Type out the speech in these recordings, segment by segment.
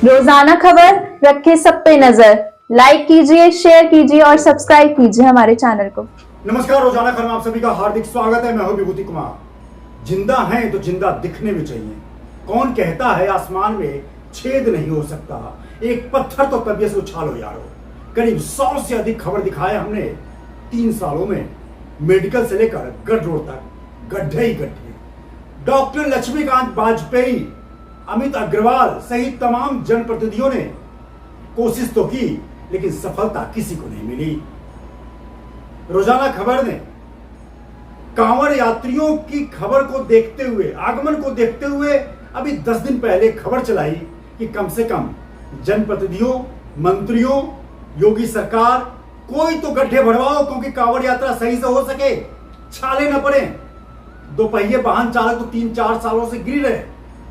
रोजाना खबर रखे सब पे नजर। लाइक कीजिए, शेयर कीजिए और सब्सक्राइब कीजिए हमारे चैनल को। नमस्कार, रोजाना खबर में आप सभी का हार्दिक स्वागत है। मैं हूं विभूति कुमार। जिंदा हैं तो जिंदा दिखने भी चाहिए। कौन कहता है आसमान में छेद नहीं हो सकता, एक पत्थर तो तबीयत से उछालो यारो। करीब 100 से अधिक खबर दिखाए हमने 3 सालों में। मेडिकल से लेकर गढ़ रोड तक गड्ढे ही गड्ढे। डॉक्टर लक्ष्मीकांत वाजपेयी, अमित अग्रवाल सहित तमाम जनप्रतिनिधियों ने कोशिश तो की, लेकिन सफलता किसी को नहीं मिली। रोजाना खबर ने कांवड़ यात्रियों की खबर को देखते हुए, आगमन को देखते हुए अभी 10 दिन पहले खबर चलाई कि कम से कम जनप्रतिनिधियों, मंत्रियों, योगी सरकार कोई तो गड्ढे भरवाओ, क्योंकि कांवड़ यात्रा सही से हो सके, छाले न पड़े। दोपहिए वाहन चालक तो 3-4 सालों से गिर रहे,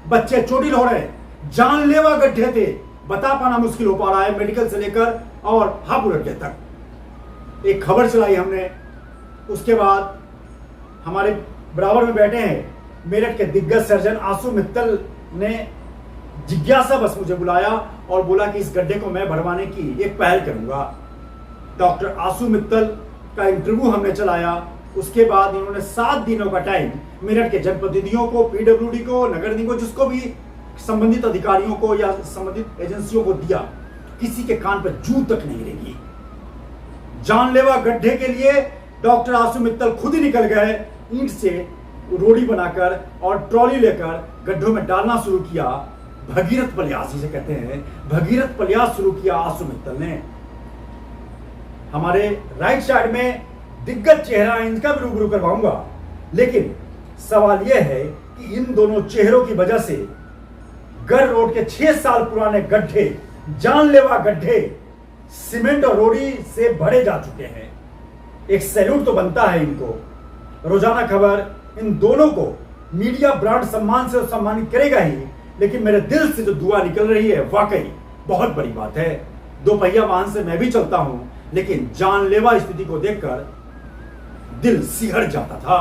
बच्चे चोटिल हो रहे, जानलेवा गड्ढे थे, बता पाना मुश्किल हो पा रहा है। मेडिकल से लेकर और हापुड़ अड्डे तक एक खबर चलाई हमने। उसके बाद हमारे बराबर में बैठे हैं मेरठ के दिग्गज सर्जन आशु मित्तल ने जिज्ञासा बस मुझे बुलाया और बोला कि इस गड्ढे को मैं भरवाने की एक पहल करूंगा। डॉक्टर आशु मित्तल का इंटरव्यू हमने चलाया। उसके बाद इन्होंने 7 दिनों का टाइम मेरठ के जनप्रतिनिधियों को, पीडब्ल्यूडी को, नगर निगम को, जिसको भी संबंधित अधिकारियों को या संबंधित एजेंसियों को दिया। किसी के कान पर जू तक नहीं रहेगी। जानलेवा गड्ढे के लिए डॉक्टर आशु मित्तल खुद ही निकल गए, ईंट से रोड़ी बनाकर और ट्रॉली लेकर गड्ढों में डालना शुरू किया। भगीरथ प्रयास जिसे कहते हैं, भगीरथ प्रयास शुरू किया आशु मित्तल ने। हमारे राइट साइड में दिग्गज चेहरा, इनका भी रूबरू करवाऊंगा, लेकिन सवाल यह है कि इन दोनों चेहरों की वजह से गढ़ रोड के 6 साल पुराने गड्ढे, जानलेवा गड्ढे सीमेंट और रोड़ी से भरे जा चुके हैं। एक सैल्यूट तो बनता है इनको। रोजाना खबर इन दोनों को मीडिया ब्रांड सम्मान से सम्मानित करेगा ही, लेकिन मेरे दिल से जो दुआ निकल रही है वाकई बहुत बड़ी बात है। दोपहिया वाहन से मैं भी चलता हूं, लेकिन जानलेवा स्थिति को देखकर दिल सिहर जाता था।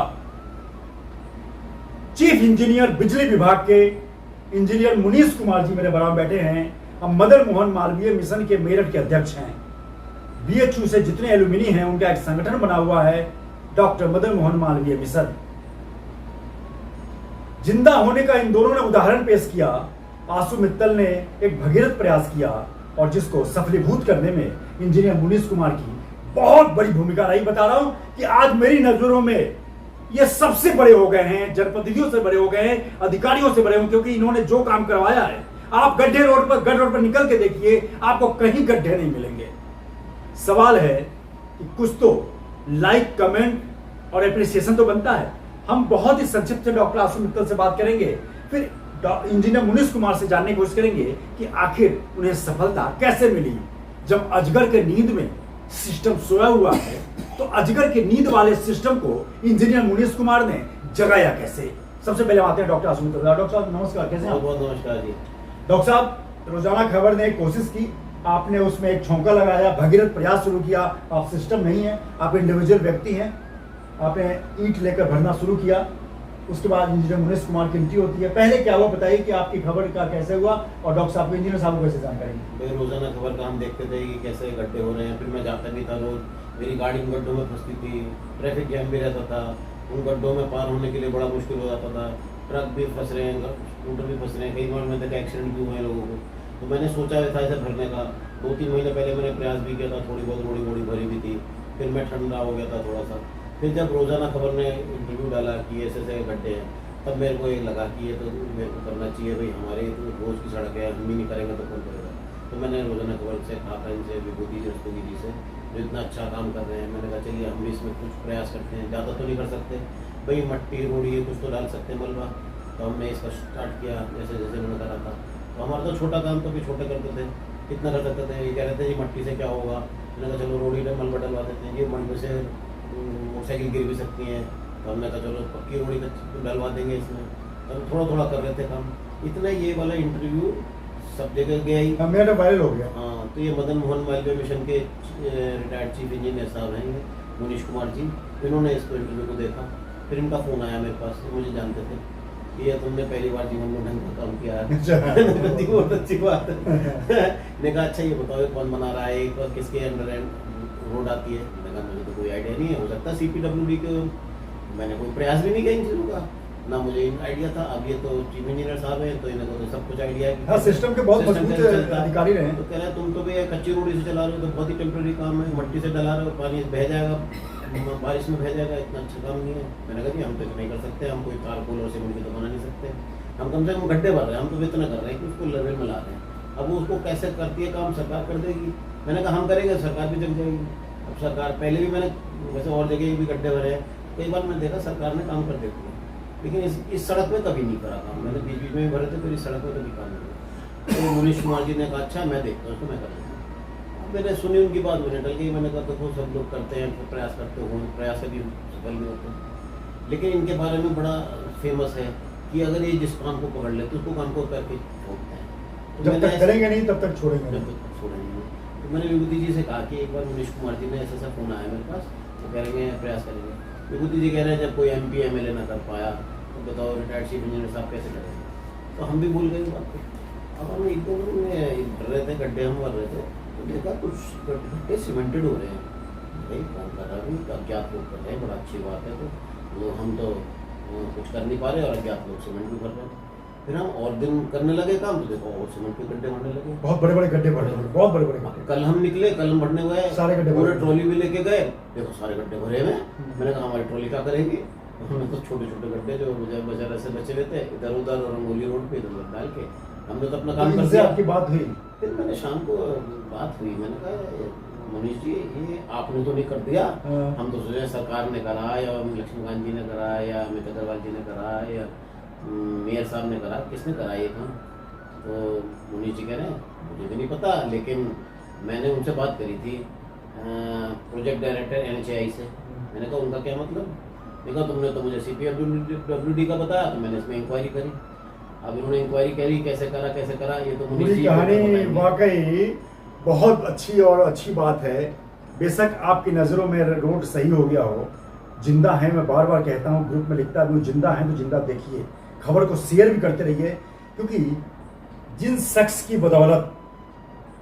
चीफ इंजीनियर बिजली विभाग के इंजीनियर मुनीश कुमार जी मेरे बराबर बैठे हैं। हम मदन मोहन मालवीय मिशन के मेरठ के अध्यक्ष हैं। बीएचयू से जितने एलुमिनी हैं उनका एक संगठन बना हुआ है, डॉक्टर मदन मोहन मालवीय मिशन। जिंदा होने का इन दोनों ने उदाहरण पेश किया। आशु मित्तल ने एक भगीरथ प्रयास किया और जिसको सफलीभूत करने में इंजीनियर मुनीश कुमार की बहुत बड़ी भूमिका रही। बता रहा हूं कि आज मेरी नजरों में ये सबसे बड़े हो गए हैं, जनप्रतिनिधियों से बड़े हो गए हैं, अधिकारियों से बड़े हो, क्योंकि इन्होंने जो काम करवाया है। आप गड्ढे रोड पर, गढ़ रोड पर निकल के देखिए, आपको कहीं गड्ढे नहीं मिलेंगे। सवाल है कि कुछ तो लाइक, कमेंट और एप्रिसिएशन तो बनता है। हम बहुत ही संक्षिप्त से डॉक्टर आशु मित्तल से बात करेंगे, फिर इंजीनियर मुनीश कुमार से जानने की कोशिश करेंगे कि आखिर उन्हें सफलता कैसे मिली। जब अजगर के नींद में सिस्टम सोया हुआ है, तो अजगर के नींद वाले सिस्टम को इंजीनियर मुनीश कुमार ने जगाया कैसे। सबसे पहले आते हैं डॉक्टर आशु मित्तल। डॉक्टर साहब नमस्कार, कैसे हैं? बहुत नमस्कार जी। डॉक्टर साहब, रोजाना खबर ने कोशिश की, आपने उसमें एक छौंका लगाया, भगीरथ प्रयास शुरू किया। आप सिस्टम नहीं है, आप इंडिविजुअल व्यक्ति हैं। आपने ईंट लेकर भरना शुरू किया। उसके बाद इंजीनियर मुनीश कुमार की एंट्री होती है। पहले क्या हुआ बताइए कि आपकी खबर का कैसे हुआ, और डॉक्टर साहब को, इंजीनियर साहब को कैसे जानकारी? रोजाना खबर का हम देखते थे कि कैसे गड्ढे हो रहे हैं। फिर मैं जाता भी था रोज, मेरी गाड़ी उन गड्ढों में फंसती थी, ट्रैफिक जैम भी रहता था, उन गड्ढों में पार होने के लिए बड़ा मुश्किल हो जाता था। ट्रक भी फंस रहे हैं, स्कूटर भी फंस रहे हैं, कई बार में देखा एक्सीडेंट भी हुए हैं लोगों को। तो मैंने सोचा था इसे भरने का। 2-3 महीने पहले मैंने प्रयास भी किया था, थोड़ी बहुत रोड़ी वोड़ी भरी भी थी। फिर मैं ठंडा हो गया था थोड़ा सा। फिर जब रोजाना खबर ने इंटरव्यू डाला कि ऐसे ऐसे गड्ढे हैं, तब मेरे को ये लगा कि ये तो मेरे को करना चाहिए भाई। हमारे तो रोज की सड़क है, हम ही नहीं करेंगे तो कौन करेगा। तो मैंने रोजाना खबर से कहा था, इनसे, विभूति जी, रस्तोगी जी से, जो इतना अच्छा काम कर रहे हैं, मैंने कहा चलिए हम भी इसमें कुछ प्रयास करते हैं। ज़्यादा तो नहीं कर सकते भाई, मट्टी रोड़ी कुछ तो डाल सकते हैं मलबा। तो हमने इसका स्टार्ट किया जैसे जैसे मैंने करा था। तो हमारा तो छोटा काम तो भी छोटे करते थे, कितना कर सकते थे। ये कह रहे थे जी मट्टी से क्या होगा, मैंने कहा चलो रोड़ी में मलबा डलवा देते हैं। ये मलबे से मोटरसाइकिल गिर भी सकती हैं, तो हमने कहा चलो पक्की रोड़ी डलवा देंगे इसमें। तो हम थोड़ा थोड़ा कर रहे थे काम। इतना ये वाला इंटरव्यू सब जगह गया ही, मेरा वायरल हो गया। हाँ, तो ये मदन मोहन मालवीय मिशन के रिटायर्ड चीफ इंजीनियर साहब हैं मुनीश कुमार जी, इन्होंने इस इंटरव्यू को देखा। फिर इनका फ़ोन आया मेरे पास, मुझे जानते थे। ये तुमने पहली बार जीवन में ढंग का काम किया है। अच्छा। मैंने कहा, बहुत अच्छी बात है। ने कहा अच्छा ये बताओ ये कौन बना रहा है, एक किसके अंडर रोड आती है। मैंने कहा मुझे तो कोई आइडिया नहीं है, हो सकता है CPWD के। मैंने कोई प्रयास भी नहीं किया इन चीज़ों का, ना मुझे आइडिया था। अब ये तो चीफ इंजीनियर साहब हैं तो इन्हें तो सब कुछ आइडिया है। हाँ, सिस्टम के बहुत सिस्टम मजबूत कैसे चलता है। अधिकारी रहे। तो कह रहे हैं तुम तो भैया कच्ची रोड से चला रहे हो, तो बहुत ही टेम्प्रेरी काम है, मट्टी से डला रहे हो, पानी बह जाएगा, बारिश में बह जाएगा, इतना अच्छा काम नहीं है। मैंने कहा जी हम तो नहीं कर सकते, हम कोई कारकोल और सीमेंट की तो बना नहीं सकते, हम कम से कम गड्ढे भर रहे हैं, हम तो इतना कर रहे हैं कि उसको लेवल में ला रहे हैं। अब वो उसको कैसे करती है काम, सरकार कर देगी। मैंने कहा हम करेंगे, सरकार भी जग जाएगी। अब सरकार पहले भी मैंने वैसे और जगह भी गड्ढे भरे हैं, कई बार मैंने देखा सरकार ने काम कर देती है, लेकिन इस सड़क में कभी नहीं करा काम। मैंने बीच बीच में भी भरे थे, फिर इस सड़क में कभी काम नहीं किया। तो मनीष कुमार जी ने कहा अच्छा मैं देखता हूँ, उसको मैं करूँगा। अब मैंने सुनी उनकी बात, मैंने टल गई। मैंने कहा देखो सब लोग करते हैं, प्रयास करते हो, प्रयास कभी सफल नहीं होते। लेकिन इनके बारे में बड़ा फेमस है कि अगर ये जिस काम को पकड़ लेते उसको काम को करके छोड़ते हैं। तो जब तक करेंगे नहीं तब तक छोड़ेंगे जब नहीं। तक छोड़ेंगे नहीं। तो मैंने विभूति जी से कहा कि एक बार मनीष कुमार जी ने ऐसा फोन आया मेरे पास, वो कह रहे हैं प्रयास करेंगे। विभूति जी कह रहे हैं जब कोई MP MLA ना कर पाया तो बताओ रिटायर्ड चीफ इंजीनियर साहब कैसे करेंगे। तो हम भी भूल गए बात को। अब हम एक दो भर रहे थे गड्ढे, हम भर रहे थे, तो देखा कुछ गड्ढे सीमेंटेड हो रहे हैं। भाई कौन कर रहा है, अज्ञात लोग कर रहे हैं, बड़ा अच्छी बात है। तो हम तो कुछ कर नहीं पा रहे और अज्ञात लोग सीमेंट भी भर रहे हैं। फिर हम और दिन करने लगे काम, तो देखो और सीमेंट के गड्ढे भरने लगे, बहुत बड़े बड़े गड्ढे भरे, बहुत बड़े बड़े गड्ढे। कल हम निकले, कल हम भरने गए, सारे गड्ढे पूरे भरे। ट्रॉली भी लेके गए, देखो सारे गड्ढे भरे हुए। मैंने कहा हमारी ट्रॉली क्या करेगी। हमने तो छोटे छोटे गड्ढे जो मुझे बाजार से बचे हुए थे इधर उधर रंगोली रोड पे इधर डाल के हमने तो अपना काम कर इनसे दिया। आपकी बात हुई? फिर मैंने शाम को बात हुई, मैंने कहा मनीष जी ये आपने तो नहीं कर दिया, हम तो सोचे सरकार ने करा या लक्ष्मीकांत जी ने करा या अमित अग्रवाल जी ने करा या मेयर साहब ने करा, किसने करा ये काम। तो मनीष जी कह रहे हैं मुझे भी नहीं पता, लेकिन मैंने उनसे बात करी थी प्रोजेक्ट डायरेक्टर NHAI से। मैंने कहा उनका क्या मतलब। मैंने कहा तुमने तो मुझे CPWD का बताया, तो मैंने इसमें इंक्वायरी करी। अब इन्होंने इंक्वायरी करी कैसे करा, ये तो मनीष पूरी जी को कहानी बताएंगे। वाकई बहुत अच्छी और अच्छी बात है। बेशक आपकी नज़रों में रोड सही हो गया हो, जिंदा है, मैं बार बार कहता हूँ, ग्रुप में लिखता भी हूँ, जिंदा है तो जिंदा देखिए, खबर को शेयर भी करते रहिए, क्योंकि जिन शख्स की बदौलत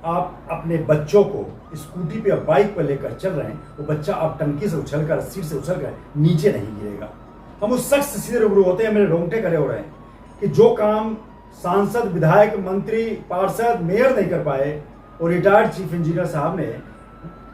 आप अपने बच्चों को स्कूटी पे या बाइक पर लेकर चल रहे हैं, वो बच्चा आप टंकी से उछलकर, सीट से उछलकर नीचे नहीं गिरेगा। हम उस शख्स से सीधे रूबरू होते हैं, मेरे रोंगटे खड़े हो रहे हैं कि जो काम सांसद, विधायक, मंत्री, पार्षद, मेयर नहीं कर पाए, और रिटायर्ड चीफ इंजीनियर साहब ने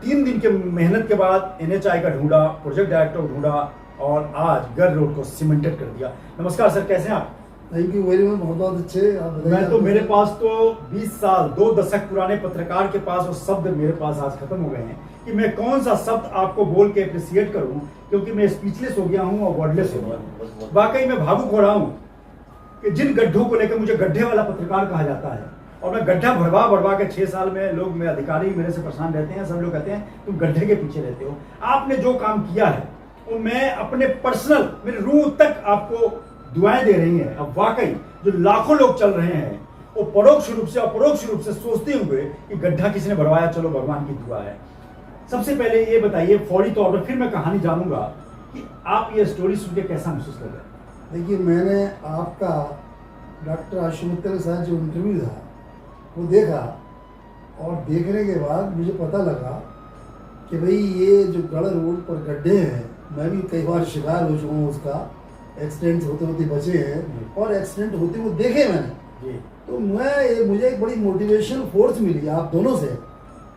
3 दिन के मेहनत के बाद NHAI का ढूंढा, प्रोजेक्ट डायरेक्टर ढूंढा और आज गर रोड को सीमेंटेड कर दिया। नमस्कार सर, कैसे हैं आप? थैंक यू वेरी मच, बहुत बहुत अच्छे। आप बताइए। मैं तो, मेरे पास तो 20 साल 2 दशक पुराने पत्रकार के पास वो शब्द मेरे पास आज खत्म हो गए हैं कि मैं कौन सा शब्द आपको बोल के अप्रिसिएट करूं, क्योंकि मैं स्पीचलेस हो गया हूं और वर्डलेस हो गया हूं। वाकई मैं भावुक हो रहा हूं कि जिन गड्ढों को लेकर मुझे गड्ढे वाला पत्रकार कहा जाता है, और मैं गड्ढा भरवा के 6 साल में लोग, मेरे अधिकारी मेरे से परेशान रहते हैं, सब लोग कहते हैं तुम गड्ढे के पीछे रहते हो। आपने जो काम किया है वो मैं अपने पर्सनल, मेरी रूह तक आपको दुआएं दे रही हैं। अब वाकई जो लाखों लोग चल रहे हैं वो परोक्ष रूप से, अपरोक्ष रूप से सोचते हुए कि गड्ढा किसी ने भरवाया, चलो भगवान की दुआ है। सबसे पहले ये बताइए फौरी तौर पर, फिर मैं कहानी जानूंगा कि आप ये स्टोरी सुन के कैसा महसूस कर रहे हैं। देखिए, मैंने आपका डॉक्टर आशु मित्तल के साथ जो इंटरव्यू था वो देखा, और देखने के बाद मुझे पता लगा कि भाई ये जो गढ़ रोड पर गड्ढे हैं, मैं भी कई बार शिकार हो चुका हूँ उसका, एक्सीडेंट होते होते बचे हैं और एक्सीडेंट होते हुए देखे मैंने। तो मुझे एक बड़ी मोटिवेशन फोर्स मिली आप दोनों से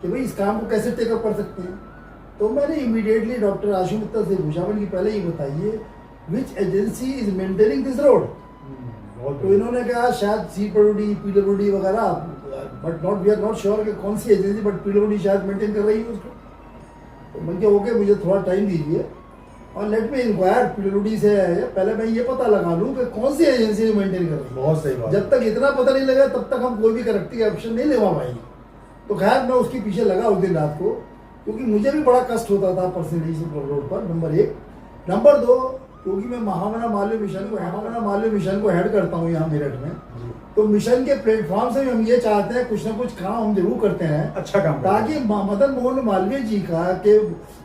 कि भाई इस काम को कैसे टेकअप कर सकते हैं। तो मैंने इमीडिएटली डॉक्टर आशु मित्तल से पूछा, मैंने कि पहले ये बताइए which agency is maintaining this road. तो इन्होंने कहा शायद CPWD वगैरह, but we are not sure कि कौन सी एजेंसी, बट PWD शायद मेंटेन कर रही है उसको। तो मैंने कहा ओके, मुझे थोड़ा टाइम दीजिए और लेट मी इंक्वायर PWD से, पहले मैं ये पता लगा लूँ कि कौन सी एजेंसी मेंटेन कर रही है। बहुत सही बात। जब तक इतना पता नहीं लगा तब तक हम कोई भी करेक्टिव एक्शन नहीं लेवा पाएंगे। तो खैर मैं उसके पीछे लगा उस दिन रात को, क्योंकि मुझे भी बड़ा कष्ट होता था पर्सनली रोड पर, नंबर 1। नंबर 2, क्योंकि मैं महामना मालवीय मिशन को हेड करता हूँ यहाँ मेरठ में, तो मिशन के प्लेटफॉर्म से भी हम ये चाहते हैं कुछ ना कुछ काम हम जरूर करते हैं, अच्छा काम, ताकि मदन मोहन मालवीय जी का के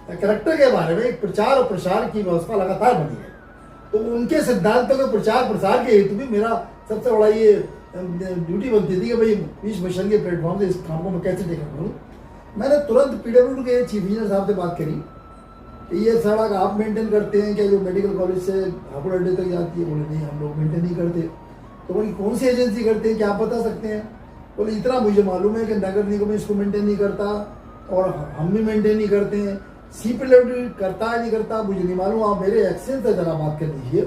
कैरेक्टर के बारे में एक प्रचार और प्रसार की व्यवस्था लगातार बनी है। तो उनके सिद्धांतों के प्रचार प्रसार के हेतु भी मेरा सबसे बड़ा ये ड्यूटी बनती थी कि भाई विश्व मिशन के प्लेटफॉर्म से इस काम को मैं कैसे टेकअप करूँ। मैंने तुरंत पीडब्ल्यूडी के चीफ इंजीनियर साहब से बात करी कि ये सड़क आप मेंटेन करते हैं क्या, जो मेडिकल कॉलेज से हापुड़ अड्डे तक जाती है? बोले नहीं, हम लोग मेंटेन नहीं करते। तो बोली कौन सी एजेंसी करते हैं, क्या आप बता सकते हैं? बोले इतना मुझे मालूम है कि नगर निगम इसको मेंटेन नहीं करता और हम भी मेंटेन नहीं करते हैं, CPWD करता है नहीं करता मुझे नहीं मालूम, आप मेरे एक्सेल से जरा बात कर दीजिए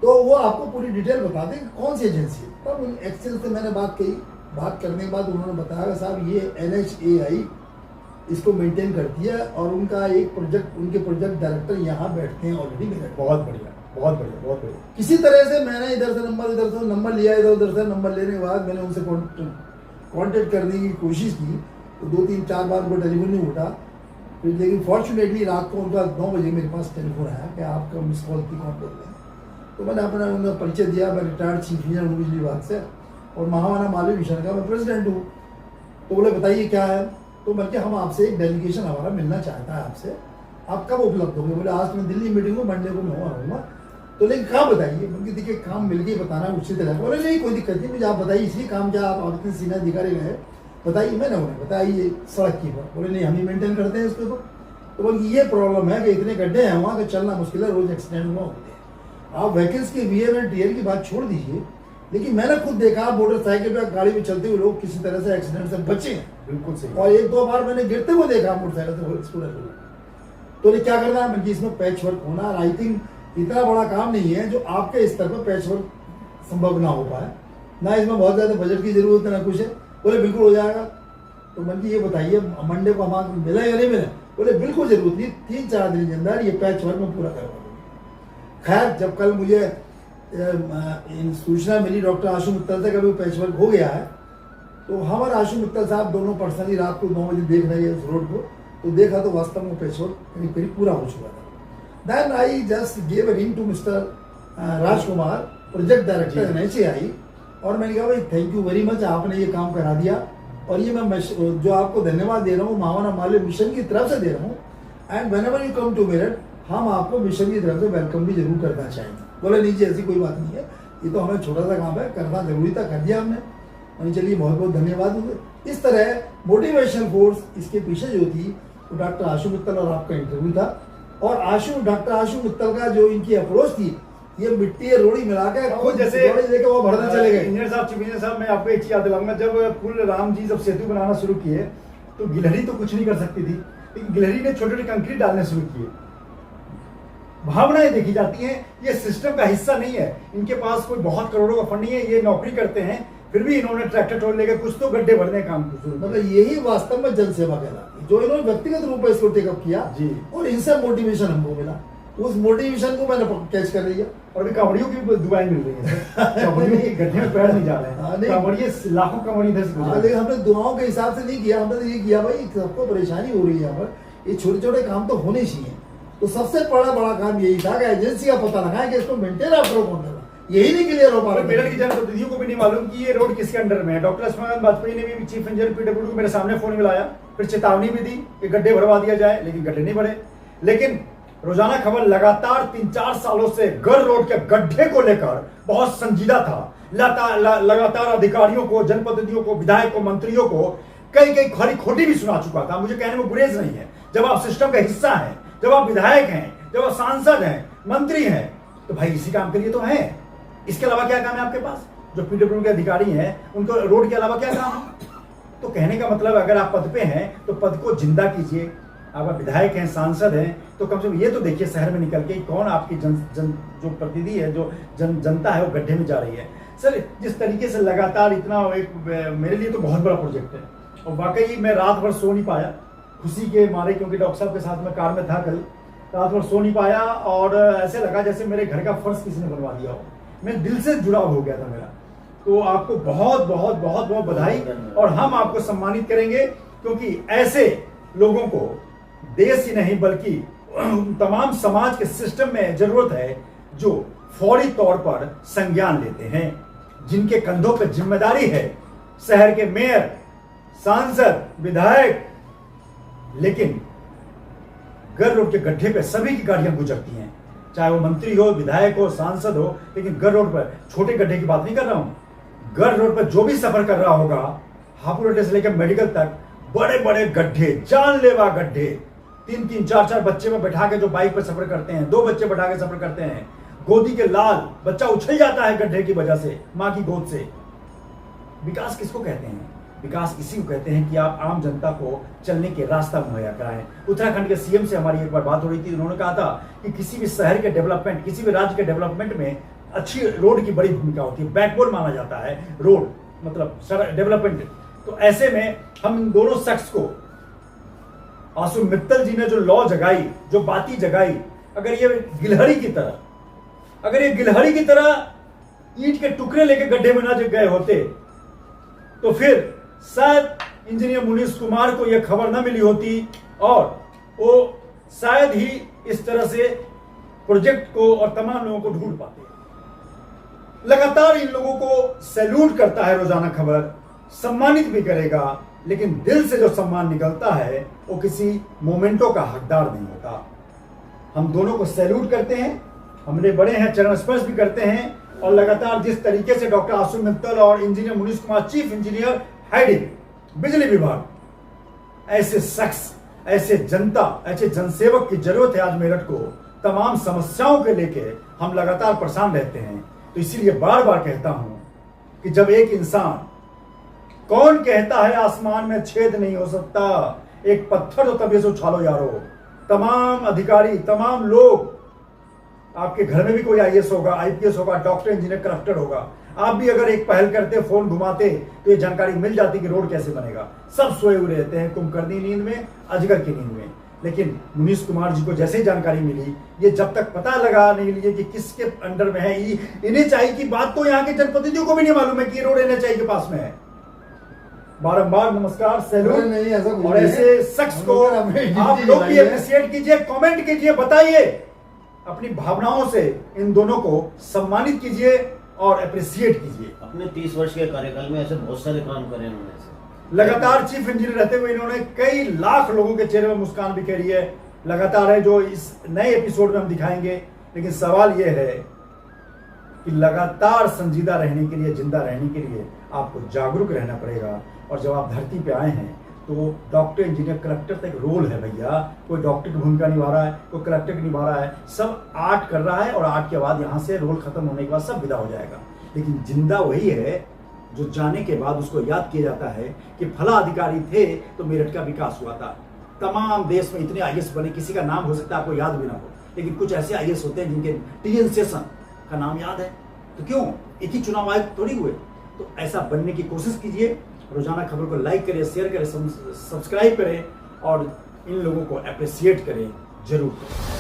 तो वो आपको पूरी डिटेल बता दें कौन सी एजेंसी है। तब एक्सेल से मैंने बात की, बात करने के बाद उन्होंने बताया साहब ये NHAI इसको मेंटेन करती है और उनका एक प्रोजेक्ट, उनके प्रोजेक्ट डायरेक्टर यहाँ बैठते हैं ऑलरेडी मेरे। बहुत बढ़िया, बहुत बढ़िया, बहुत बढ़िया। किसी तरह से मैंने इधर से नंबर लिया, इधर उधर से नंबर लेने के बाद मैंने उनसे कांटेक्ट करने की कोशिश की तो 2-3-4 बार उनका टेलीफोन नहीं उठा। फिर लेकिन फॉर्चुनेटली रात को उनका 9 बजे मेरे पास टेलीफोन आया कि आपका मिस कॉल थी, कौन बोल रहे हैं? तो मैंने अपना उन्हें परिचय दिया, मैं रिटायर्ड चीफ इंजीनियर हूँ बिजली विभाग से और महामाना मालवीय मिशन का मैं प्रेसिडेंट हूँ। तो बोले बताइए क्या है? तो बल्कि हम आपसे एक डेलीगेशन हमारा मिलना चाहता है आपसे, आप कब उपलब्ध होंगे? बोले आज मैं दिल्ली मीटिंग हूँ, मंडे को मैं आऊँगा। तो लेकिन कहाँ बताइए? उनकी देखिए काम मिल के बताना उसी तरह। बोले नहीं कोई दिक्कत नहीं, मुझे आप बताइए इसलिए काम क्या, आप इतने सीनियर अधिकारी गए बताइए। मैंने उन्हें बताइए सड़क की बात। बोले नहीं हम ही मेंटेन करते हैं इसको। तो बोले ये प्रॉब्लम है कि इतने गड्ढे हैं वहाँ के, चलना मुश्किल है, रोज एक्सीडेंट हुआ होते हैं। आप व्हीकल्स के वियर एंड टियर की बात छोड़ दीजिए, लेकिन मैंने खुद देखा मोटरसाइकिल पे गाड़ी में चलते हुए लोग किसी तरह से एक्सीडेंट से बचे हैं। बिल्कुल सही। और 1-2 बार मैंने गिरते हुए देखा मोटरसाइकिल से स्टूडेंट। तो ये क्या करना है मतलब इसमें पैच वर्क होना, और आई थिंक इतना बड़ा काम नहीं है जो आपके स्तर पर पैच वर्क संभव ना हो पाए, ना इसमें बहुत ज्यादा बजट की जरूरत है ना कुछ है। बोले बिल्कुल हो जाएगा। तो मन की ये बताइए मंडे को हमारे मिले या नहीं मिले? बोले बिल्कुल जरूरत नहीं, 3-4 दिन के अंदर ये पैच वर्क में पूरा करवा दूंगा। खैर जब कल मुझे सूचना मिली डॉक्टर आशु मित्तल से कभी पैच वर्क हो गया है, तो हम और आशु मित्तल साहब दोनों पर्सनली रात को 9 बजे देख रहे हैं उस रोड को, तो देखा तो वास्तव में पैच वर्क करीब करीब पूरा हो चुका था। Then I just give a ring to mister Rajkumar, project director NHAI, और मैंने कहा भाई थैंक यू वेरी मच, आपने ये काम करा दिया और ये मैं जो आपको धन्यवाद दे रहा हूँ महामाना मालवीय मिशन की तरफ से दे रहा हूँ। And whenever you come to Meerut, हम आपको मिशन की तरफ से वेलकम भी जरूर करना चाहेंगे। बोले नहीं जी ऐसी कोई बात नहीं है, ये तो हमें छोटा सा काम है, करना जरूरी था, कर दिया हमने। मैंने चलिए बहुत बहुत धन्यवाद। इस तरह मोटिवेशनल फोर्स इसके पीछे जो थी वो डॉक्टर आशु मित्तल और आपका इंटरव्यू था। और डॉक्टर आशु मित्तल का जो इनकी अप्रोच थी, ये मिट्टी या रोड़ी मिला के खुद जैसे लेके वो भरने चले गए। इंजीनियर साहब, चीफ इंजीनियर साहब, मैं आपको एक चीज याद दिलाऊंगा, जब पुल राम जी जब सेतु बनाना शुरू किए तो गिलहरी तो कुछ नहीं कर सकती थी, लेकिन गिलहरी ने छोटे छोटे कंक्रीट डालने शुरू किए। भावनाएं देखी जाती हैं, ये सिस्टम का हिस्सा नहीं है, इनके पास कोई बहुत करोड़ों का फंड नहीं है, ये नौकरी करते हैं, फिर भी इन्होंने ट्रैक्टर ट्रॉली लेकर कुछ तो गड्ढे भरने का काम शुरू। मतलब यही वास्तव में जन सेवा कहलाती है, जो इन्होंने व्यक्तिगत रूप में इसको टेकअप किया जी। और इनसे मोटिवेशन हमको मिला, उस मोटिवेशन को मैंने कैच कर लिया। और अभी कांवड़ियों की दुआएं मिल रही है, कांवड़ियों के गड्ढे में पैर नहीं जा रहे हाँ, हैं, नहीं। कांवड़िए लाखों कांवड़ी इधर से गुजर लेकिन हमने दुआओं के हिसाब से नहीं किया, हमने तो ये किया भाई सबको परेशानी हो रही है यहाँ पर, ये छोटे छोटे काम तो होने चाहिए। तो सबसे बड़ा काम यही था कि एजेंसी का पता लगाए कि इसको मेंटेन आपको कौन कर रहा, यही नहीं क्लियर हो पा और रहा। मेरठ की जनप्रतिनिधियों को भी नहीं मालूम कि ये रोड किसके अंडर में है। डॉक्टर लक्ष्मण वाजपेयी ने भी चीफ इंजीनियर PWD को मेरे सामने फोन मिलाया, फिर चेतावनी भी दी कि गड्ढे भरवा दिया जाए, लेकिन गड्ढे नहीं भरे। लेकिन रोजाना खबर लगातार 3-4 सालों से गर रोड के गड्ढे को लेकर बहुत संजीदा था। लगातार अधिकारियों को, जनप्रतिनिधियों को, विधायकों, मंत्रियों को कई खरी खोटी भी सुना चुका था। मुझे कहने में गुरेज नहीं है, जब आप सिस्टम का हिस्सा हैं, जब आप विधायक हैं, जब आप सांसद हैं, मंत्री हैं, तो भाई इसी काम के लिए तो है। इसके अलावा क्या काम है आपके पास? जो PWD के अधिकारी हैं उनको रोड के अलावा क्या काम है? तो कहने का मतलब अगर आप पद पे हैं तो पद को जिंदा कीजिए। आप विधायक हैं, सांसद हैं, तो कम से कम ये तो देखिए शहर में निकल के कौन आपकी जो प्रतिनिधि है, जो जनता है वो गड्ढे में जा रही है। सर जिस तरीके से लगातार इतना मेरे लिए तो बहुत बड़ा प्रोजेक्ट है, और वाकई मैं रात भर सो नहीं पाया खुशी के मारे, क्योंकि डॉक्टर साहब के साथ मैं कार में था कल, रात भर सो नहीं पाया और ऐसे लगा जैसे मेरे घर का फर्श किसी ने बनवा दिया हो। मैं दिल से जुड़ाव हो गया था मेरा। तो आपको बहुत बहुत बहुत बहुत बधाई, और हम आपको सम्मानित करेंगे, क्योंकि ऐसे लोगों को देश ही नहीं बल्कि तमाम समाज के सिस्टम में जरूरत है, जो फौरी तौर पर संज्ञान लेते हैं, जिनके कंधों पर जिम्मेदारी है, शहर के मेयर, सांसद, विधायक। लेकिन गर रोड के गड्ढे पे सभी की गाड़ियां गुजरती हैं, चाहे वो मंत्री हो, विधायक हो, सांसद हो, लेकिन गर रोड पर छोटे गड्ढे की बात नहीं कर रहा हूं। गर रोड पर जो भी सफर कर रहा होगा, हापुड़ अड्डे से लेकर मेडिकल तक, बड़े बड़े गड्ढे, जानलेवा गड्ढे, 3-3, 4-4 बच्चे में बैठा के जो बाइक पर सफर करते हैं, 2 बच्चे बैठा के सफर करते हैं, गोदी के लाल, बच्चा उछल जाता है गड्ढे की वजह से, मां की गोद से। विकास किसको कहते हैं? विकास इसी को कहते हैं कि आप आम जनता को चलने के रास्ता मुहैया कराएं। उत्तराखंड के सीएम से हमारी एक बार बात हो रही थी, उन्होंने कहा था कि किसी भी शहर के डेवलपमेंट, किसी भी राज्य के डेवलपमेंट में अच्छी रोड की बड़ी भूमिका होती है, बैकबोन माना जाता है रोड, मतलब डेवलपमेंट। तो ऐसे में हम इन दोनों शख्स को, आशु मित्तल जी ने जो लॉ जगाई, जो बाती जगाई, अगर ये गिलहरी की तरह ईंट के टुकड़े लेके गड्ढे में ना गए होते, तो फिर शायद इंजीनियर मुनीश कुमार को यह खबर न मिली होती और वो शायद ही इस तरह से प्रोजेक्ट को और तमाम लोगों को ढूंढ पाते। लगातार इन लोगों को सैल्यूट करता है रोजाना खबर, सम्मानित भी करेगा, लेकिन दिल से जो सम्मान निकलता है वो किसी मोमेंटों का हकदार नहीं होता। हम दोनों को सैल्यूट करते हैं, हमने बड़े हैं, चरण स्पर्श भी करते हैं, और लगातार जिस तरीके से डॉक्टर आशु मित्तल और engineer Munish Kumar, chief engineer heading बिजली विभाग, ऐसे शख्स, ऐसे जनता, ऐसे जनसेवक की जरूरत है आज मेरठ को। तमाम समस्याओं के लेके हम लगातार परेशान रहते हैं। तो इसीलिए बार बार कहता हूं कि जब एक इंसान, कौन कहता है आसमान में छेद नहीं हो सकता, एक पत्थर तो तभी से उछालो यारो। तमाम अधिकारी, तमाम लोग, आपके घर में भी कोई आईएएस होगा, आईपीएस होगा, डॉक्टर, इंजीनियर, कलेक्टर होगा, आप भी अगर एक पहल करते, फोन घुमाते, तो ये जानकारी मिल जाती कि रोड कैसे बनेगा। सब सोए हुए रहते हैं कुंभकर्णी नींद में, अजगर की नींद में। लेकिन मुनीश कुमार जी को जैसे ही जानकारी मिली, ये जब तक पता लगा नहीं लिए कि किसके अंडर में है, एनएचआई की बात तो यहाँ के जनप्रतिनिधियों को भी नहीं मालूम है कि ये रोड एनएचआई के पास में है। बारंबार नमस्कार, सैल्यूट। नहीं, ऐसा कुछ और नहीं ऐसे है। शख्स को आप लोग भी अप्रिशिएट कीजिए, कमेंट कीजिए, बताइए, अपनी भावनाओं से इन दोनों को सम्मानित कीजिए और अप्रिशिएट कीजिए। अपने 30 वर्ष के कार्यकाल में ऐसे बहुत सारे काम करे उन्होंने। लगातार चीफ इंजीनियर रहते हुए इन्होंने कई लाख लोगों के चेहरे में मुस्कान बिखेरी है। लगातार है जो इस नए एपिसोड में हम दिखाएंगे। लेकिन सवाल यह है कि लगातार संजीदा रहने के लिए, जिंदा रहने के लिए आपको जागरूक रहना पड़ेगा। और जब आप धरती पे आए हैं तो डॉक्टर, इंजीनियर, कलेक्टर तक रोल है भैया। कोई डॉक्टर की भूमिका निभा रहा है, कोई कलेक्टर की निभा रहा है, सब आर्ट कर रहा है और आर्ट के बाद यहाँ से रोल खत्म होने के बाद सब विदा हो जाएगा। लेकिन जिंदा वही है जो जाने के बाद उसको याद किया जाता है कि फला अधिकारी थे तो मेरठ का विकास हुआ था। तमाम देश में इतने आईएएस बने, किसी का नाम हो सकता है आपको याद भी ना हो, लेकिन कुछ ऐसे आईएएस होते हैं जिनके टीएन सेशन का नाम याद है। तो क्यों, एक ही चुनाव आयुक्त थोड़ी हुए। तो ऐसा बनने की कोशिश कीजिए। रोजाना खबर को लाइक करें, शेयर करें, सब्सक्राइब करें और इन लोगों को अप्रिशिएट करें, जरूर करें।